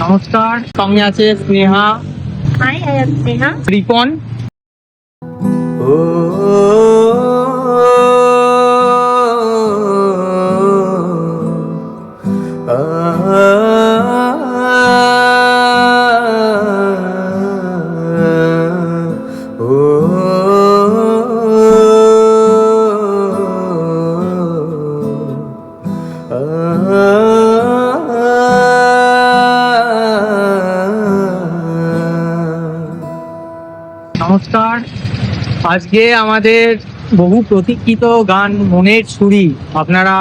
নমস্কার, সঙ্গে আছে Sneha. Hi, I am Sneha. Ripon. নমস্কার, আজকে আমাদের বহু প্রতীক্ষিত গান মনের ছুরি, আপনারা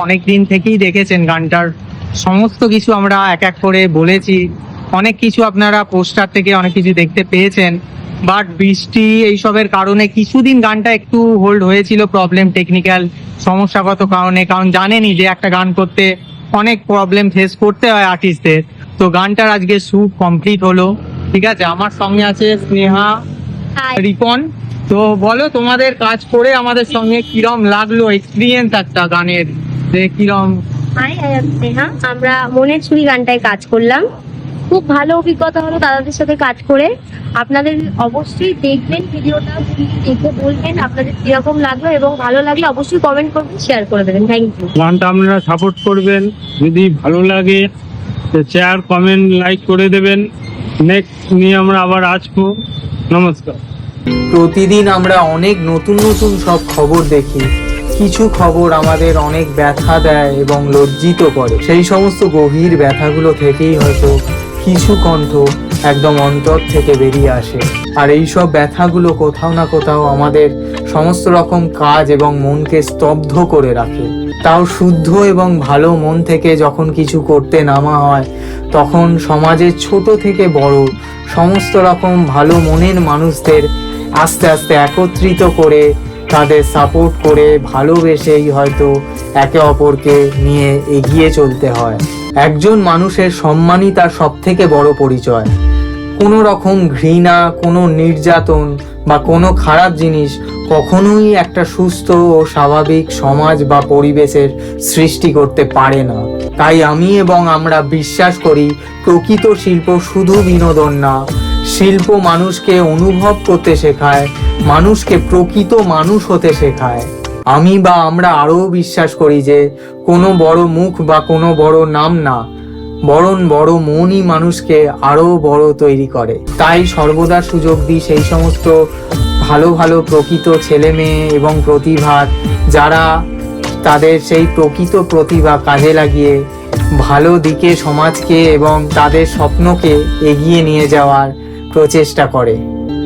অনেক দিন থেকেই দেখেছেন গানটার সমস্ত কিছু আমরা এক এক করে বলেছি, অনেক কিছু আপনারা পোস্টার থেকে অনেক কিছু দেখতে পেয়েছেন। বাট বৃষ্টি এইসবের কারণে কিছুদিন গানটা একটু হোল্ড হয়েছিল, প্রবলেম, টেকনিক্যাল সমস্যাগত কারণে। কারণ জানেনই যে একটা গান করতে অনেক প্রবলেম ফেস করতে হয় আর্টিস্টদের। তো গানটার আজকে শুট কমপ্লিট হলো, ঠিক আছে। আমার সঙ্গে আছে স্নেহা, রিপন। তো বলো, তোমাদের কাজ করে আমাদের সঙ্গে কিরম লাগলো, এক্সপিরিয়েন্স একটা গানের যে কিরম? Hi, I am Sneha. আমরা মনের ছুরি গানটায় কাজ করলাম, খুব ভালো অভিজ্ঞতা হলো দাদাদের সাথে কাজ করে। আপনাদের অবশ্যই দেখবেন ভিডিওটা, দেখে বলবেন আপনাদের কিরকম লাগলো, এবং ভালো লাগলে অবশ্যই কমেন্ট করবেন, শেয়ার করে দেবেন। Thank you. গানটা আপনারা সাপোর্ট করবেন, যদি ভালো লাগে শেয়ার, কমেন্ট, লাইক করে দেবেন। নেক্সট নিয়ে আমরা আবার আসবো। নমস্কার। প্রতিদিন আমরা অনেক নতুন নতুন সব খবর দেখি, কিছু খবর আমাদের অনেক ব্যথা দেয় এবং লজ্জিত করে। সেই সমস্ত গভীর ব্যথাগুলো থেকেই হয়তো কিছু কণ্ঠ একদম অন্তর থেকে বেরিয়ে আসে। আর এই সব ব্যথাগুলো কোথাও না কোথাও আমাদের সমস্ত রকম কাজ এবং মনকে স্তব্ধ করে রাখে। তাও শুদ্ধ এবং ভালো মন থেকে যখন কিছু করতে নামা হয়, তখন সমাজের ছোট থেকে বড় সমস্ত রকম ভালো মনের মানুষদের আস্তে আস্তে একত্রিত করে, তাদের সাপোর্ট করে, ভালোবেসেই হয়তো একে অপরকে নিয়ে এগিয়ে চলতে হয়। একজন মানুষের সম্মানই তার সব থেকে বড় পরিচয়। কোনো রকম ঘৃণা, কোনো নির্যাতন বা কোনো খারাপ জিনিস কখনোই একটা সুস্থ ও স্বাভাবিক সমাজ বা পরিবেশের সৃষ্টি করতে পারে না। তাই আমি এবং আমরা বিশ্বাস করি, প্রকৃত শিল্প শুধু বিনোদন না, শিল্প মানুষকে অনুভব করতে শেখায়, মানুষকে প্রকৃত মানুষ হতে শেখায়। আমি বা আমরা আরও বিশ্বাস করি যে কোনো বড় মুখ বা কোনো বড় নাম না, বরং বড় মনই মানুষকে আরও বড় তৈরি করে। তাই সর্বদা সুযোগ দিই সেই সমস্ত ভালো ভালো প্রকৃত ছেলে মেয়ে এবং প্রতিভা, যারা তাদের সেই প্রকৃত প্রতিভা কাজে লাগিয়ে ভালো দিকে সমাজকে এবং তাদের স্বপ্নকে এগিয়ে নিয়ে যাওয়ার প্রচেষ্টা করে।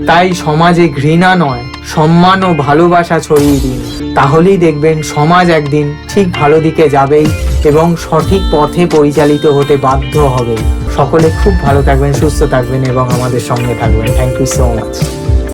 তাই সমাজে ঘৃণা নয়, সম্মান ও ভালোবাসা ছড়িয়ে দিন, তাহলেই দেখবেন সমাজ একদিন ঠিক ভালো দিকে যাবেই এবং সঠিক পথে পরিচালিত হতে বাধ্য হবে। সকলে খুব ভালো থাকবেন, সুস্থ থাকবেন এবং আমাদের সঙ্গে থাকবেন। Thank you so much.